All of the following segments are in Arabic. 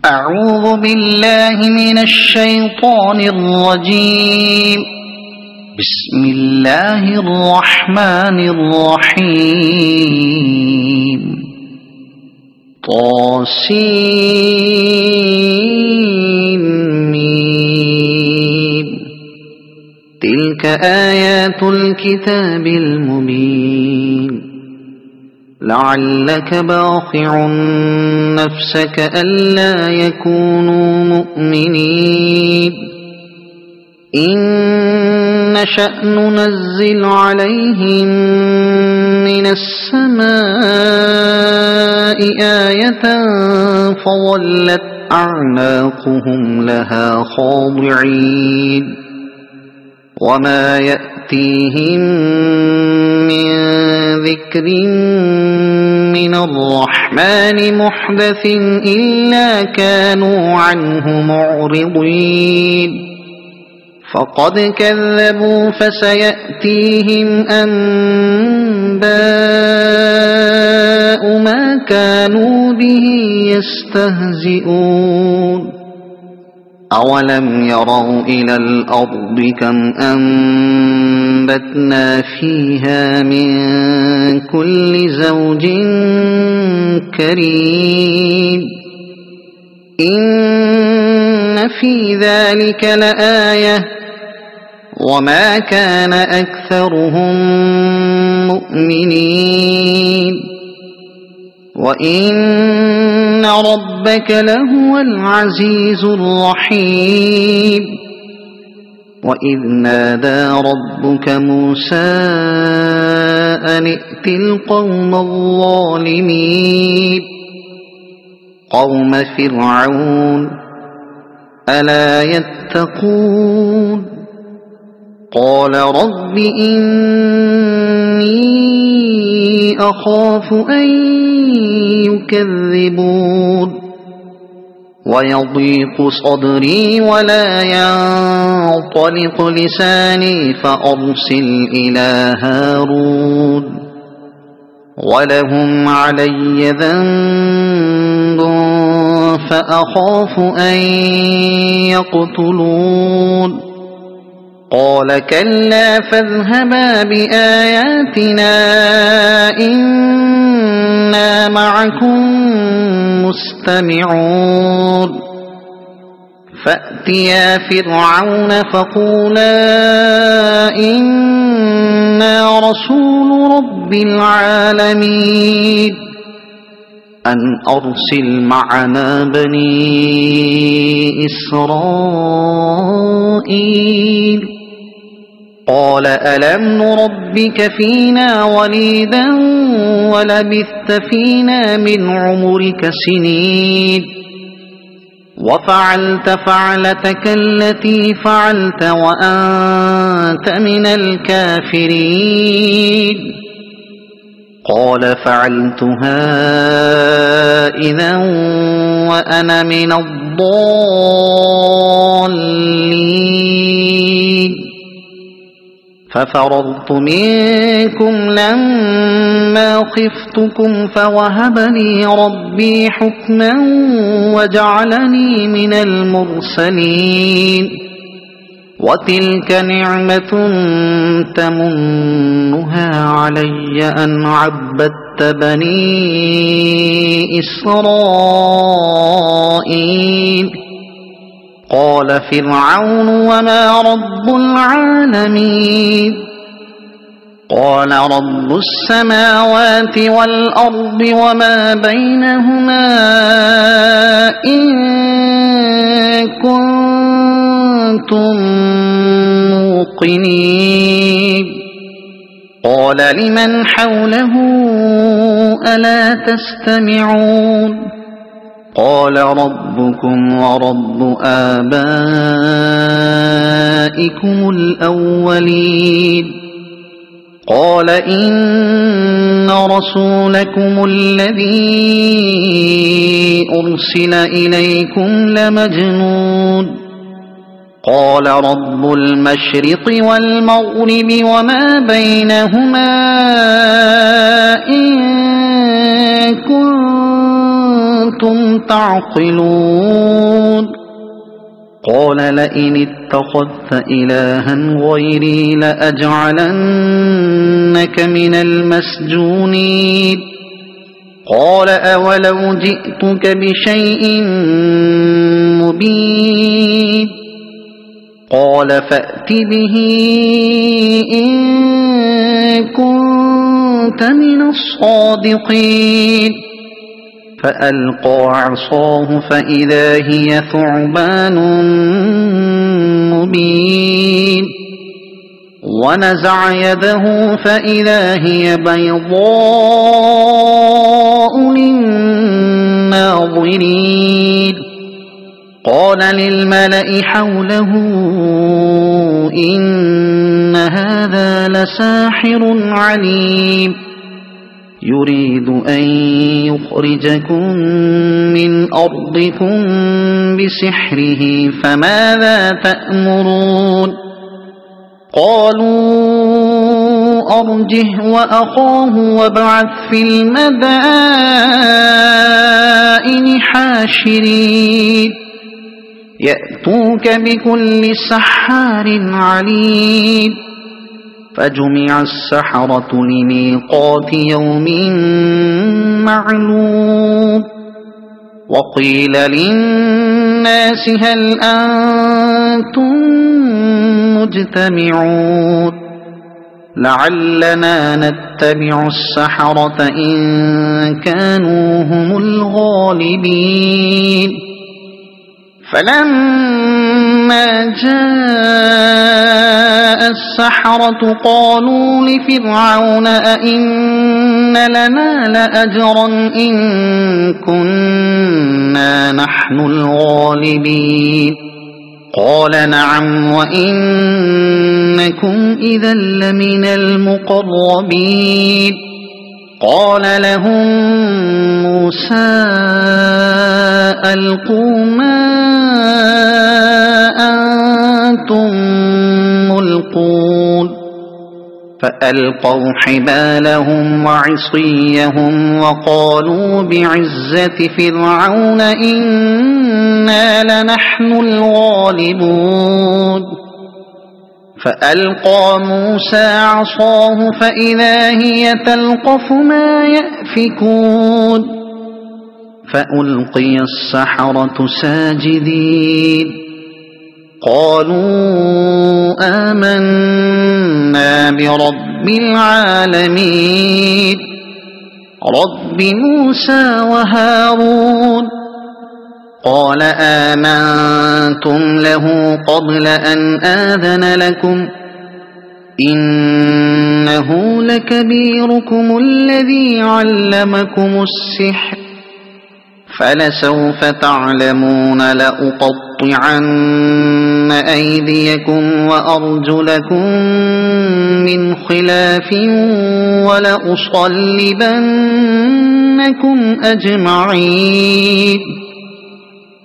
أعوذ بالله من الشيطان الرجيم. بسم الله الرحمن الرحيم. طاسين. تلك آيات الكتاب المبين. لعلك باخع نفسك ألا يكونوا مؤمنين. إن نشأ ننزل عليهم من السماء آية فظلت أعناقهم لها خاضعين. وما يأتيهم من ذكر من الرحمن محدث إلا كانوا عنه معرضين. فقد كذبوا فسيأتيهم أنباء ما كانوا به يستهزئون. أولم يروا إلى الأرض كم أنبتنا فيها من كل زوج كريم. إن في ذلك لآية وما كان أكثرهم مؤمنين. وإن ربك لهو العزيز الرحيم. وإذ نادى ربك موسى أن ائت القوم الظالمين قوم فرعون ألا يتقون. قال رب إني أخاف أن يكذبون. ويضيق صدري ولا ينطلق لساني فأرسل إلى هارون ولهم علي ذنب فأخاف أن يقتلون. قال كلا فاذهبا بآياتنا إنا معكم مستمعون. فأتيا فرعون فقولا إنا رسول رب العالمين أن أرسل معنا بني إسرائيل. قال ألم نربك فينا وليدا ولبثت فينا من عمرك سنين وفعلت فعلتك التي فعلت وأنت من الكافرين. قال فعلتها إذا وأنا من الضالين. ففررت منكم لما خفتكم فوهب لي ربي حكما وجعلني من المرسلين. وتلك نعمة تمنها علي أن عبدت بني إسرائيل. قال فرعون وما رب العالمين. قال رب السماوات والأرض وما بينهما إن كنتم موقنين. قال لمن حوله ألا تستمعون. قال ربكم ورب آبائكم الأولين. قال إن رسولكم الذي أرسل إليكم لمجنون. قال رب المشرق والمغرب وما بينهما إن كنتم كنتم تعقلون قال لئن اتخذت إلها غيري لأجعلنك من المسجونين قال أولو جئتك بشيء مبين قال فأت به إن كنت من الصادقين فألقى عصاه فإذا هي ثعبان مبين ونزع يده فإذا هي بيضاء للناظرين قال للملأ حوله إن هذا لساحر عليم يريد أن يخرجكم من أرضكم بسحره فماذا تأمرون قالوا أرجه وأخاه وابعث في المدائن حاشرين يأتوك بكل سحار عليم فجمع السحرة لميقات يوم معلوم وقيل للناس هل أنتم مجتمعون لعلنا نتبع السحرة إن كانوا هم الغالبين فلما جاء السحرة قالوا لفرعون أئن لنا لأجرا إن كنا نحن الغالبين قال نعم وإنكم إذا لمن المقربين قال لهم موسى ألقوا ما أنتم ملقون فألقوا حبالهم وعصيهم وقالوا بعزة فرعون إنا لنحن الغالبون فألقى موسى عصاه فإذا هي تلقف ما يأفكون فألقي السحرة ساجدين قالوا آمنا برب العالمين رب موسى وهارون قال آمنتم له قبل أن آذن لكم إنه لكبيركم الذي علمكم السحر فلسوف تعلمون لأقطعن أيديكم وأرجلكم من خلاف ولأصلبنكم أجمعين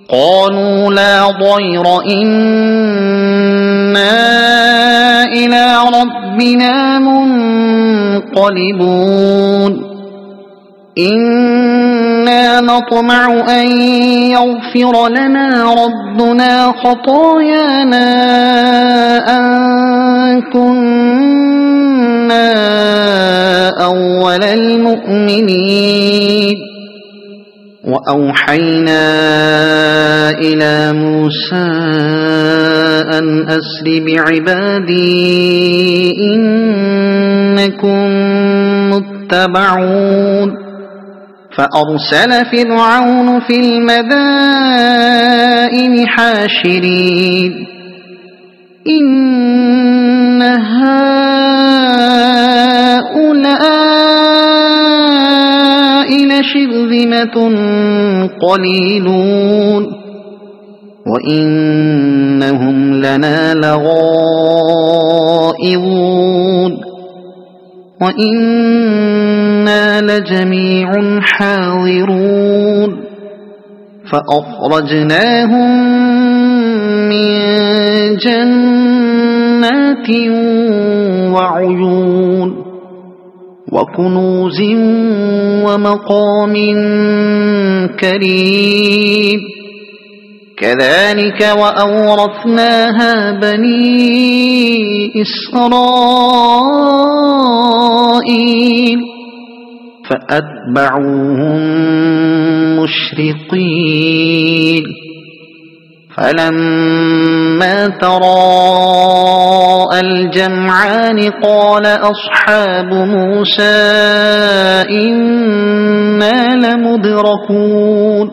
قالوا لا ضير إنا إلى ربنا منقلبون إنا نطمع أن يغفر لنا ربنا خطايانا أن كنا أول المؤمنين وأوحينا إلى موسى أن أسر بعبادي إنكم متبعون فأرسل فرعون في المدائن حاشرين إن هؤلاء لشرذمة قليلون وإنهم لنا لغائظون وإنا لجميع حاضرون فأخرجناهم من جنات وعيون وكنوز ومقام كريم كذلك وأورثناها بني إسرائيل فأتبعوهم مشرقين فلما تراءى الجمعان قال أصحاب موسى إنا لمدركون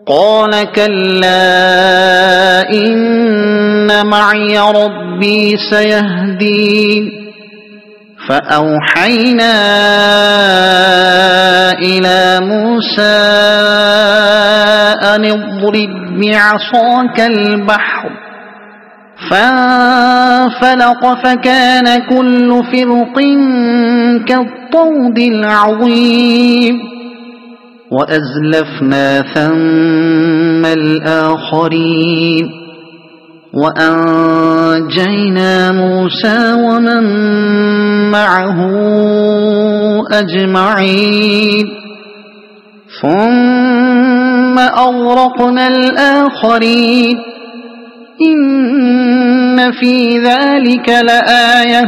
قال كلا إن معي ربي سيهدين فأوحينا إلى موسى أن اضرب بعصاك البحر فانفلق فكان كل فرق كالطود العظيم وأزلفنا ثم الآخرين وأنجينا موسى ومن معه أجمعين ثم أغرقنا الآخرين إن في ذلك لآية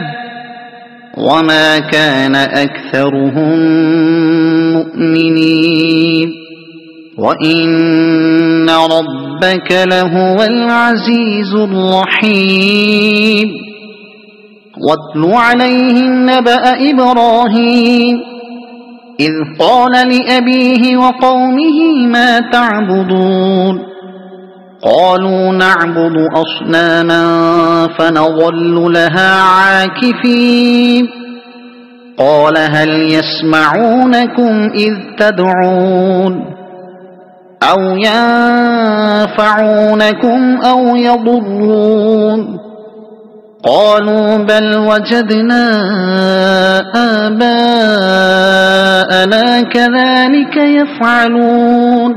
وما كان أكثرهم مؤمنين وإن ربك لهو العزيز الرحيم واتل عليهم نبأ إبراهيم إذ قال لأبيه وقومه ما تعبدون قالوا نعبد أصناما فنظل لها عاكفين قال هل يسمعونكم إذ تدعون أو ينفعونكم أو يضرون قالوا بل وجدنا آباءنا كذلك يفعلون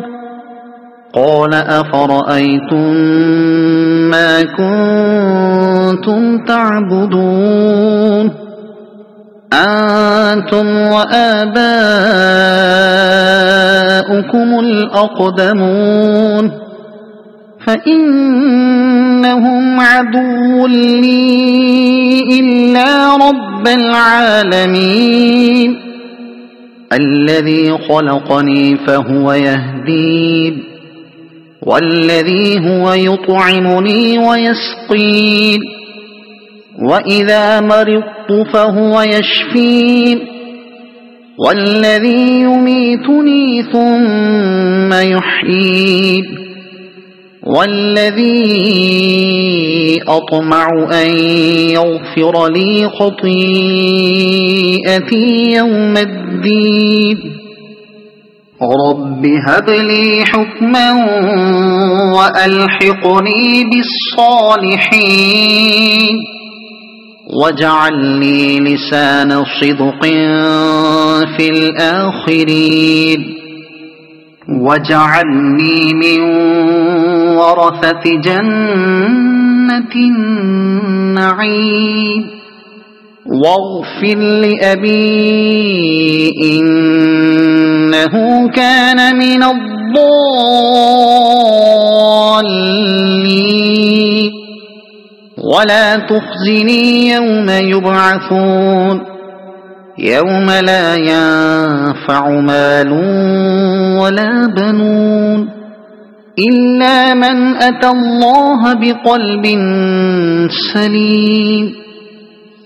قال أفرأيتم ما كنتم تعبدون أنتم وآباؤكم الأقدمون فإنهم عدو لي إلا رب العالمين الذي خلقني فهو يهدين والذي هو يطعمني ويسقين وإذا مرضت فهو يشفين والذي يميتني ثم يحيين والذي أطمع أن يغفر لي خطيئتي يوم الدين رب هب لي حكما وألحقني بالصالحين واجعل لي لسان صدق في الآخرين واجعلني من ورثة جنة النعيم واغفر لأبي إنه كان من الضالين ولا تخزني يوم يبعثون يوم لا ينفع مال ولا بنون إلا من أتى الله بقلب سليم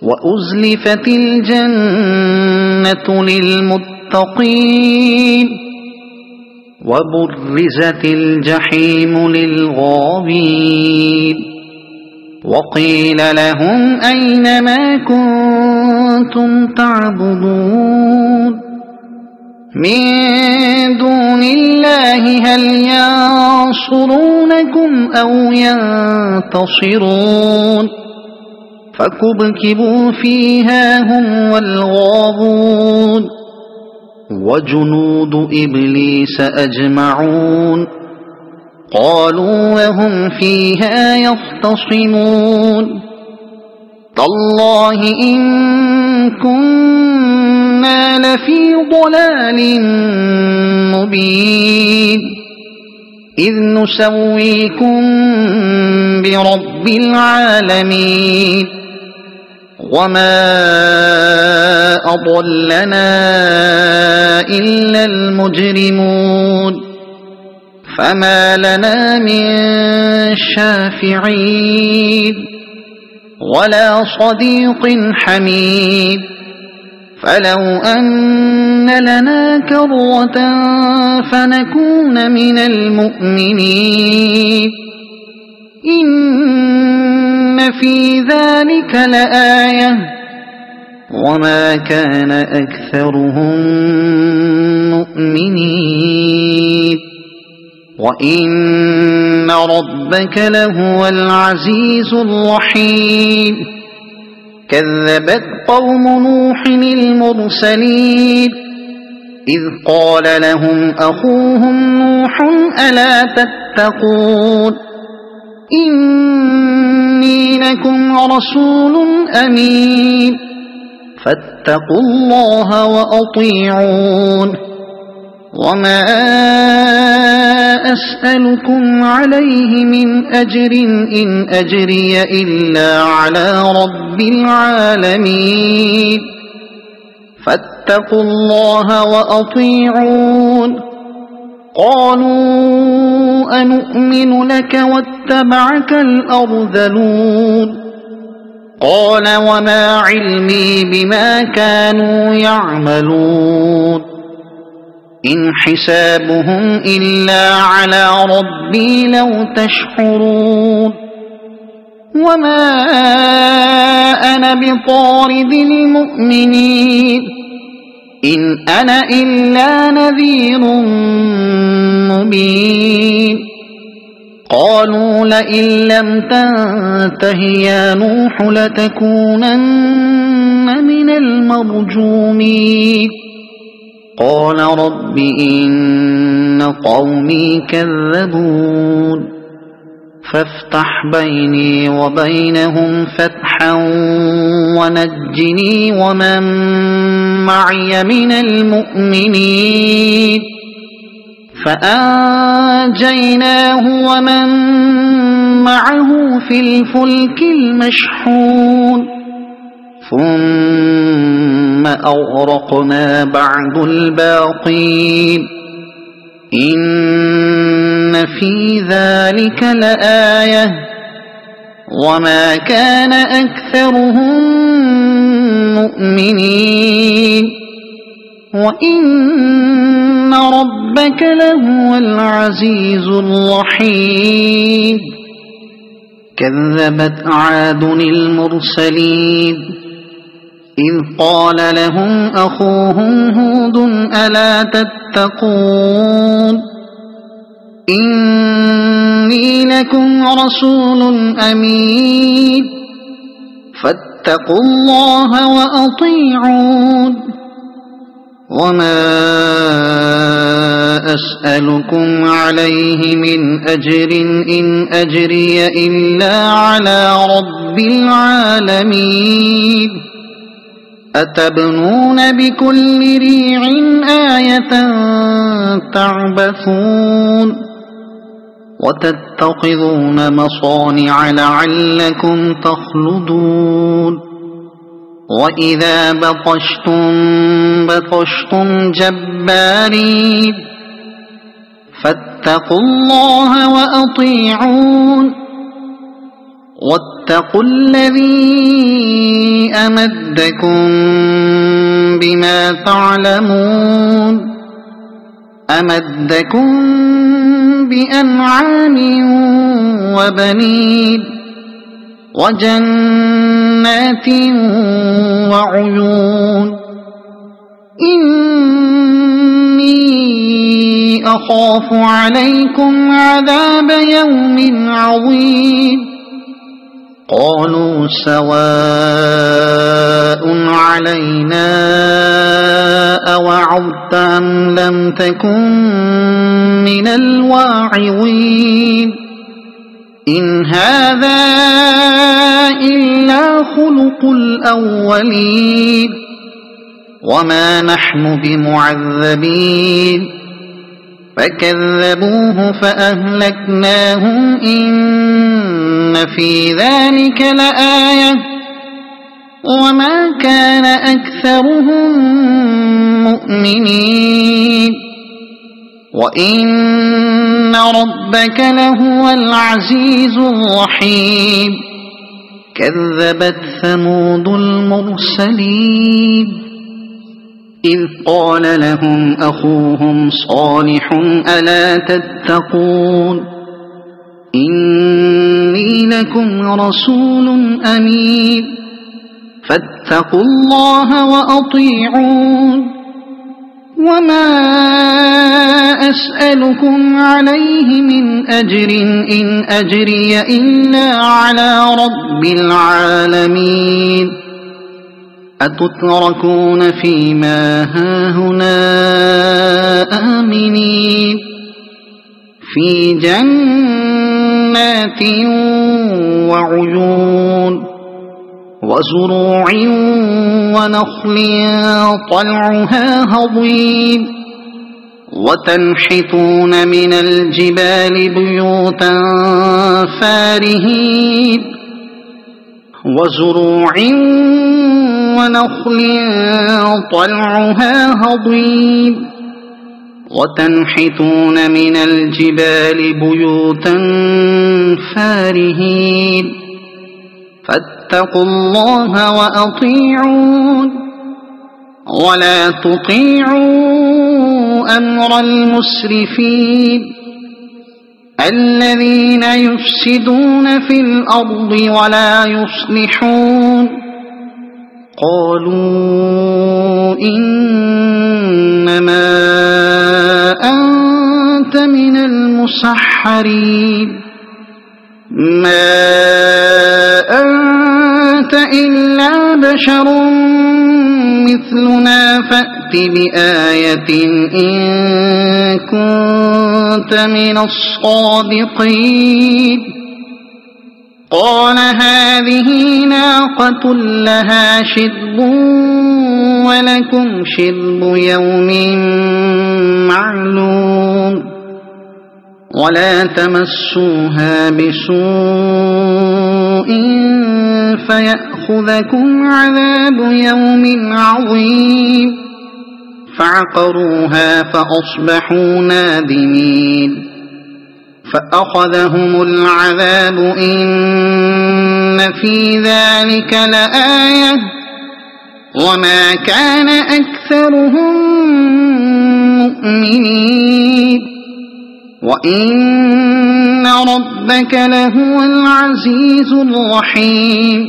وأزلفت الجنة للمتقين وبرزت الجحيم للغاوين وقيل لهم أين ما كنتم تعبدون من دون الله هل ينصرونكم أو ينتصرون فكبكبوا فيها هم والغاوون وجنود إبليس أجمعون قالوا وهم فيها يختصمون تالله إن كنتم إنا لفي ضلال مبين إذ نسويكم برب العالمين وما أضلنا إلا المجرمون فما لنا من شافعين ولا صديق حميد فلو أن لنا كرة فنكون من المؤمنين إن في ذلك لآية وما كان أكثرهم مؤمنين وإن ربك لهو العزيز الرحيم كذبت قوم نوح المرسلين إذ قال لهم أخوهم نوح ألا تتقون إني لكم رسول أمين فاتقوا الله وأطيعون وما أسألكم عليه من أجر إن أجري إلا على رب العالمين فاتقوا الله وأطيعون قالوا أنؤمن لك واتبعك الأرذلون قال وما علمي بما كانوا يعملون إن حسابهم إلا على ربي لو تشعرون وما أنا بطارد المؤمنين إن أنا إلا نذير مبين قالوا لئن لم تنته يا نوح لتكونن من المرجومين قال رب إن قومي كذبون فافتح بيني وبينهم فتحا ونجني ومن معي من المؤمنين فأنجيناه ومن معه في الفلك المشحون ثم أغرقنا بعد الباقين إن في ذلك لآية وما كان أكثرهم مؤمنين وإن ربك لهو العزيز الرحيم كذبت عاد المرسلين إذ قال لهم أخوهم هود ألا تتقون إني لكم رسول أمين فاتقوا الله وأطيعون وما أسألكم عليه من أجر إن أجري إلا على رب العالمين أتبنون بكل ريع آية تعبثون وتتخذون مصانع لعلكم تخلدون وإذا بطشتم جبارين فاتقوا الله وأطيعون واتقوا الذي أمدكم بما تعلمون أمدكم بأنعام وبنين وجنات وعيون إني أخاف عليكم عذاب يوم عظيم قالوا سواء علينا أوعظت أم لم تكن من الواعظين إن هذا إلا خلق الأولين وما نحن بمعذبين فكذبوه فأهلكناهم إن في ذلك لآية وما كان أكثرهم مؤمنين وإن ربك لهو العزيز الرحيم كذبت ثمود المرسلين إذ قال لهم أخوهم صالح ألا تتقون إني لكم رسول أمين فاتقوا الله وأطيعون وما أسألكم عليه من أجر إن أجري إلا على رب العالمين أتتركون فيما هاهنا آمنين في جنات وعيون وزروع ونخل طلعها هضيم وتنحتون من الجبال بيوتا فارهين وزروع ونخل طلعها هضيم وتنحتون من الجبال بيوتا فارهين فاتقوا الله وأطيعون ولا تطيعوا أمر المسرفين الذين يفسدون في الأرض ولا يصلحون قالوا إنما أنت من المسحرين ما أنت إلا بشر مثلنا فأت بآية إن كنت من الصادقين قال هذه ناقة لها شرب ولكم شرب يوم معلوم ولا تمسوها بسوء فيأخذكم عذاب يوم عظيم فعقروها فأصبحوا نادمين فأخذهم العذاب إن في ذلك لآية وما كان أكثرهم مؤمنين وإن ربك لهو العزيز الرحيم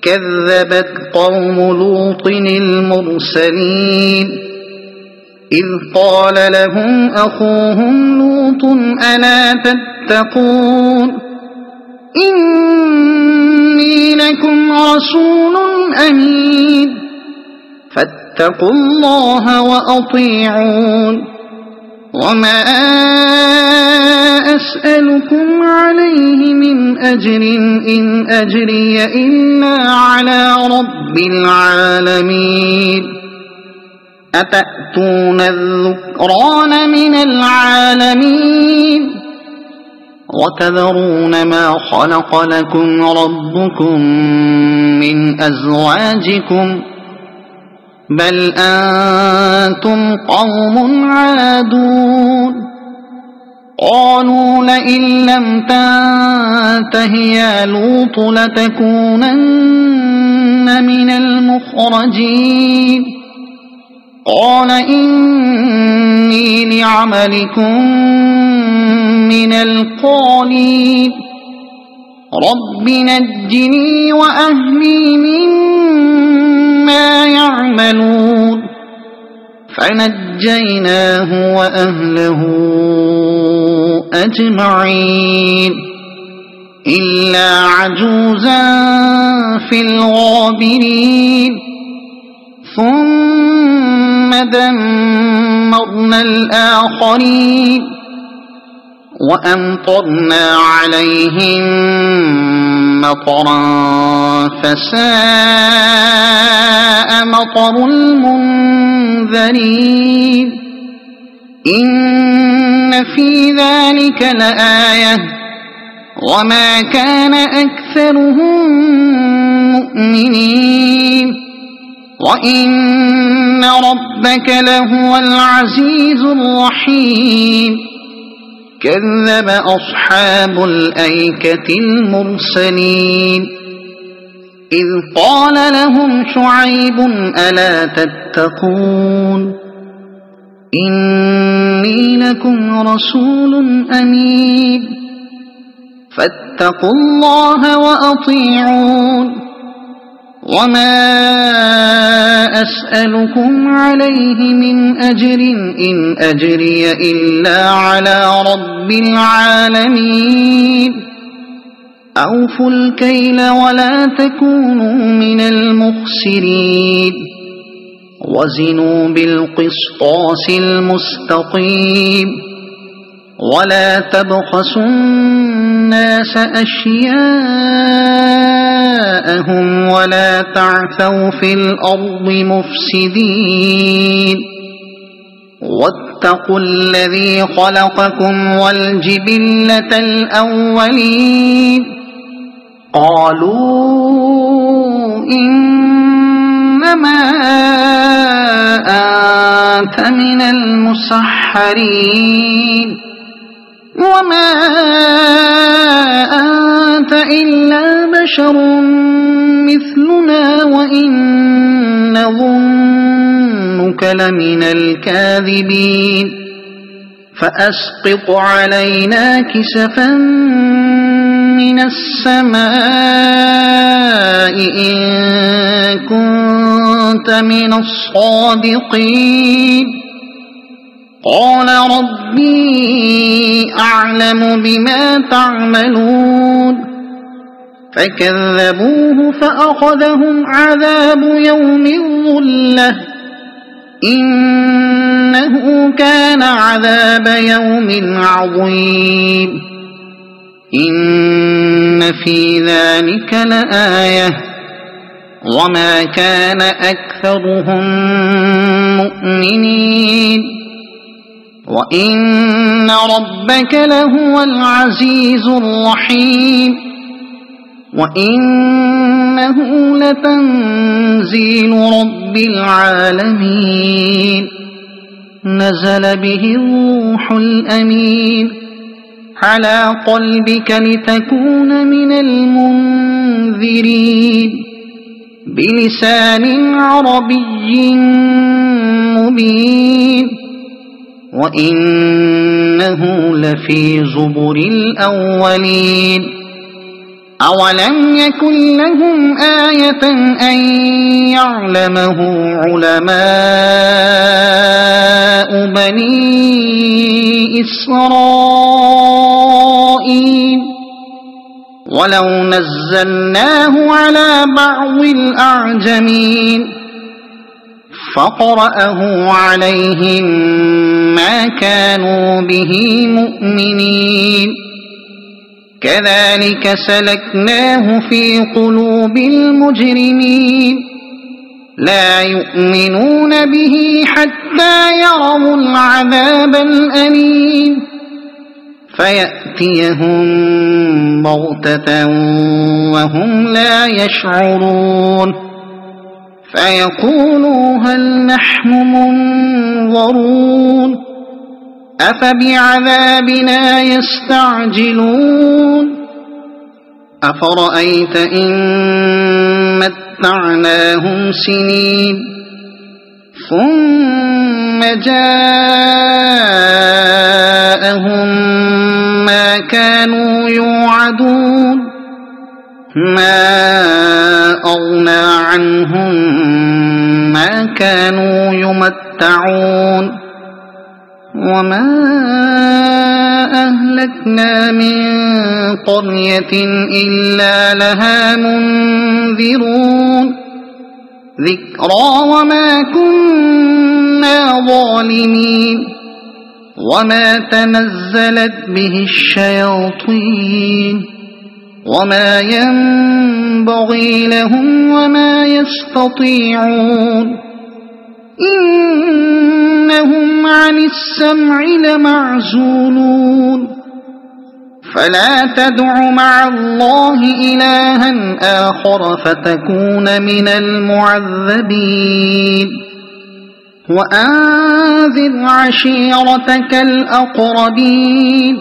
كذبت قوم لوط المرسلين إذ قال لهم أخوهم لوط ألا تتقون إني لكم رسول أمين فاتقوا الله وأطيعون وما أسألكم عليه من أجر إن أجري إلا على رب العالمين أتأتون الذكران من العالمين وتذرون ما خلق لكم ربكم من أزواجكم بل أنتم قوم عادون قالوا لئن لم تنته يا لوط لتكونن من المخرجين قال إني لعملكم من القالين رب نجني وأهلي مما يعملون فنجيناه وأهله أجمعين إلا عجوزا في الغابرين ثم دمرنا الآخرين وأمطرنا عليهم مطرا فساء مطر المنذرين إن في ذلك لآية وما كان أكثرهم مؤمنين وإن ربك لهو العزيز الرحيم كذب أصحاب الأيكة المرسلين إذ قال لهم شعيب ألا تتقون إني لكم رسول أمين فاتقوا الله وأطيعون وما أسألكم عليه من أجر إن أجري إلا على رب العالمين أوفوا الكيل ولا تكونوا من المخسرين وزنوا بالقسطاس المستقيم ولا تبخسوا الناس أشياءهم ولا تعثوا في الأرض مفسدين واتقوا الذي خلقكم والجبلة الأولين قالوا إنما أنت من المسحرين وما أنت إلا بشر مثلنا وإن نظنك لمن الكاذبين فأسقط علينا كسفا من السماء إن كنت من الصادقين قال ربي أعلم بما تعملون فكذبوه فأخذهم عذاب يوم الظلة إنه كان عذاب يوم عظيم إن في ذلك لآية وما كان أكثرهم مؤمنين وإن ربك لهو العزيز الرحيم وإنه لتنزيل رب العالمين نزل به الروح الأمين على قلبك لتكون من المنذرين بلسان عربي مبين وإنه لفي زبر الأولين أولم يكن لهم آية أن يعلمه علماء بني إسرائيل ولو نزلناه على بعض الأعجمين فقرأه عليهم ما كانوا به مؤمنين كذلك سلكناه في قلوب المجرمين لا يؤمنون به حتى يروا العذاب الأليم فيأتيهم بغتة وهم لا يشعرون فيقولوا هل نحن منظرون أفبعذابنا يستعجلون أفرأيت إن متعناهم سنين ثم جاءهم ما كانوا يوعدون ما أغنى عنهم ما كانوا يمتعون وما أهلكنا من قرية إلا لها منذرون ذكرى وما كنا ظالمين وما تنزلت به الشياطين وما ينبغي لهم وما يستطيعون إنهم عن السمع لمعزولون فلا تدع مع الله إلها آخر فتكون من المعذبين وأنذر عشيرتك الأقربين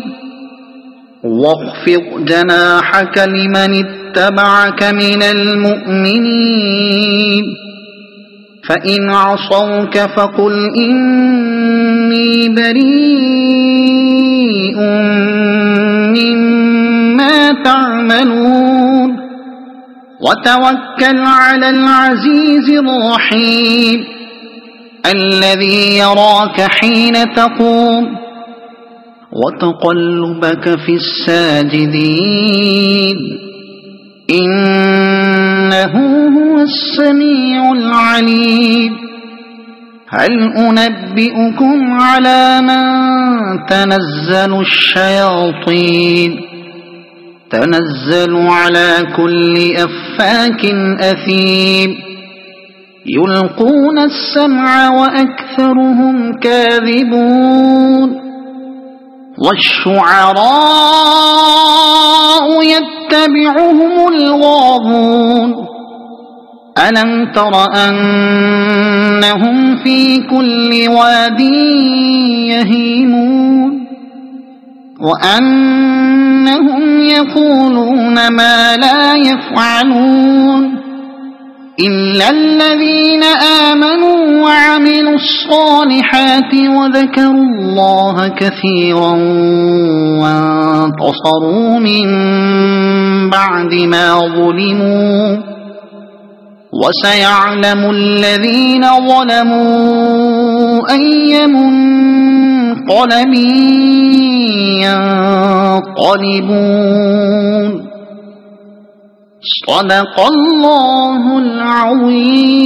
واخفض جناحك لمن اتبعك من المؤمنين فإن عصوك فقل إني بريء مما تعملون وتوكل على العزيز الرحيم الذي يراك حين تقوم وتقلبك في الساجدين إنه هو السميع العليم هل أنبئكم على من تنزل الشياطين تنزل على كل أفاك أثيم يلقون السمع وأكثرهم كاذبون والشعراء يتبعهم الغاوون ألم تر أنهم في كل واد يهيمون وأنهم يقولون ما لا يفعلون إلا الذين آمنوا وعملوا الصالحات وذكروا الله كثيرا وانتصروا من بعد ما ظلموا وسيعلم الذين ظلموا أي منقلب ينقلبون صدق الله العظيم.